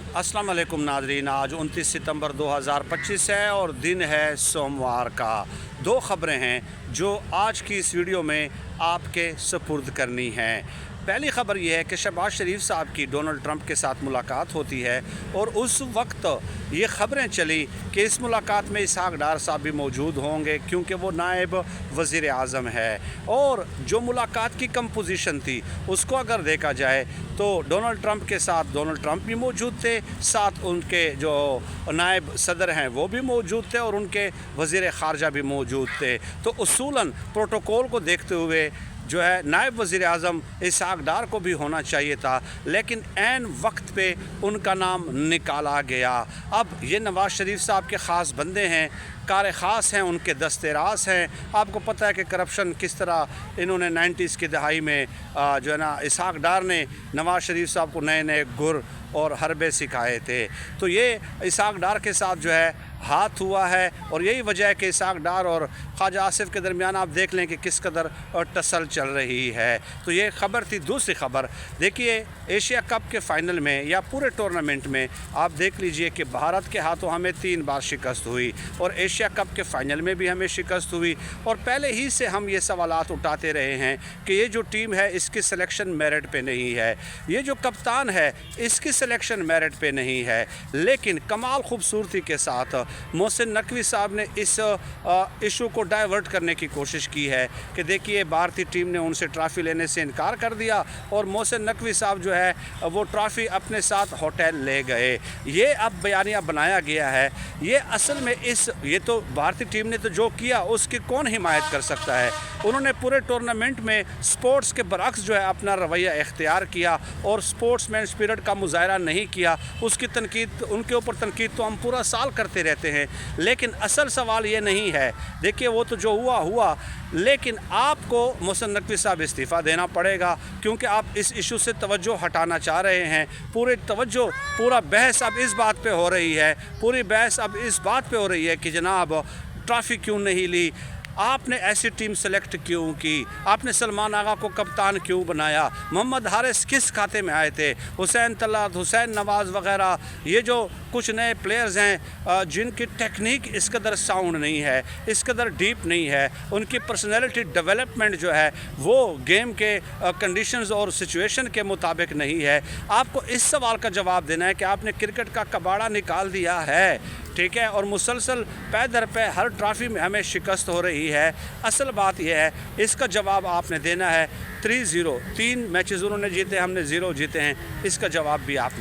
अस्सलाम वालेकुम नाज़रीन। आज 29 सितंबर 2025 है और दिन है सोमवार का। दो ख़बरें हैं जो आज की इस वीडियो में आपके सुपुर्द करनी हैं। पहली ख़बर यह है कि शहबाज शरीफ साहब की डोनाल्ड ट्रंप के साथ मुलाकात होती है और उस वक्त ये ख़बरें चली कि इस मुलाकात में इसहाक़ डार साहब भी मौजूद होंगे क्योंकि वो नायब वज़ीर आज़म है। और जो मुलाकात की कंपोजिशन थी उसको अगर देखा जाए तो डोनाल्ड ट्रंप के साथ डोनाल्ड ट्रंप भी मौजूद थे, साथ उनके जो नायब सदर हैं वो भी मौजूद थे और उनके वज़ीर ख़ारजा भी मौजूद थे। तो उसूलन प्रोटोकॉल को देखते हुए जो है नायब वज़ीर आज़म इसहाक़ डार को भी होना चाहिए था, लेकिन ऐन वक्त पे उनका नाम निकाला गया। अब ये नवाज़ शरीफ साहब के ख़ास बंदे हैं, कार ख़ास हैं, उनके दस्ते रास हैं। आपको पता है कि करप्शन किस तरह इन्होंने 90s की दहाई में जो है ना इसहाक़ डार ने नवाज़ शरीफ साहब को नए नए गुर और हरबे सिखाए थे। तो ये इसहाक़ डार के साथ जो है हाथ हुआ है और यही वजह है कि इसहाक़ डार और ख्वाजा आसिफ के दरमियान आप देख लें कि किस कदर टसल चल रही है। तो ये ख़बर थी। दूसरी ख़बर देखिए, एशिया कप के फ़ाइनल में या पूरे टूर्नामेंट में आप देख लीजिए कि भारत के हाथों हमें 3 बार शिकस्त हुई और एशिया कप के फ़ाइनल में भी हमें शिकस्त हुई। और पहले ही से हम ये सवालात उठाते रहे हैं कि ये जो टीम है इसकी सिलेक्शन मेरिट पे नहीं है, ये जो कप्तान है इसकी सिलेक्शन मेरिट पे नहीं है। लेकिन कमाल खूबसूरती के साथ मोहसिन नकवी साहब ने इस इशू को डाइवर्ट करने की कोशिश की है कि देखिए भारतीय टीम ने उनसे ट्रॉफ़ी लेने से इनकार कर दिया और मोहसिन नकवी साहब जो है वो ट्रॉफ़ी अपने साथ होटल ले गए। ये अब बयानिया बनाया गया है। ये असल में ये तो भारतीय टीम ने तो जो किया उसकी कौन हिमायत कर सकता है। उन्होंने पूरे टूर्नामेंट में स्पोर्ट्स के बरअक्स जो है अपना रवैया इख्तियार किया और स्पोर्ट्समैन स्पिरिट का मुजाहरा नहीं किया। उसकी तनकीद, उनके ऊपर तनकीद तो हम पूरा साल करते रहते हैं, लेकिन असल सवाल ये नहीं है। देखिए वो तो जो हुआ हुआ, लेकिन आपको मोहसिन नकवी साहब इस्तीफ़ा देना पड़ेगा क्योंकि आप इस इशू से तवज्जो हटाना चाह रहे हैं। पूरा बहस अब इस बात पे हो रही है, पूरी बहस अब इस बात पे हो रही है कि जनाब ट्रॉफ़ी क्यों नहीं ली, आपने ऐसी टीम सेलेक्ट क्यों की, आपने सलमान आगा को कप्तान क्यों बनाया, मोहम्मद हारिस किस खाते में आए थे, हुसैन तलत, हुसैन नवाज़ वग़ैरह, ये जो कुछ नए प्लेयर्स हैं जिनकी टेक्निक इस कदर साउंड नहीं है, इस कदर डीप नहीं है, उनकी पर्सनैलिटी डेवलपमेंट जो है वो गेम के कंडीशंस और सिचुएशन के मुताबिक नहीं है। आपको इस सवाल का जवाब देना है कि आपने क्रिकेट का कबाड़ा निकाल दिया है, ठीक है, और मुसलसल पै दर पे हर ट्रॉफ़ी में हमें शिकस्त हो रही है। असल बात यह है, इसका जवाब आपने देना है। 3-0 3 मैचेस उन्होंने जीते, हमने 0 जीते हैं, इसका जवाब भी आपने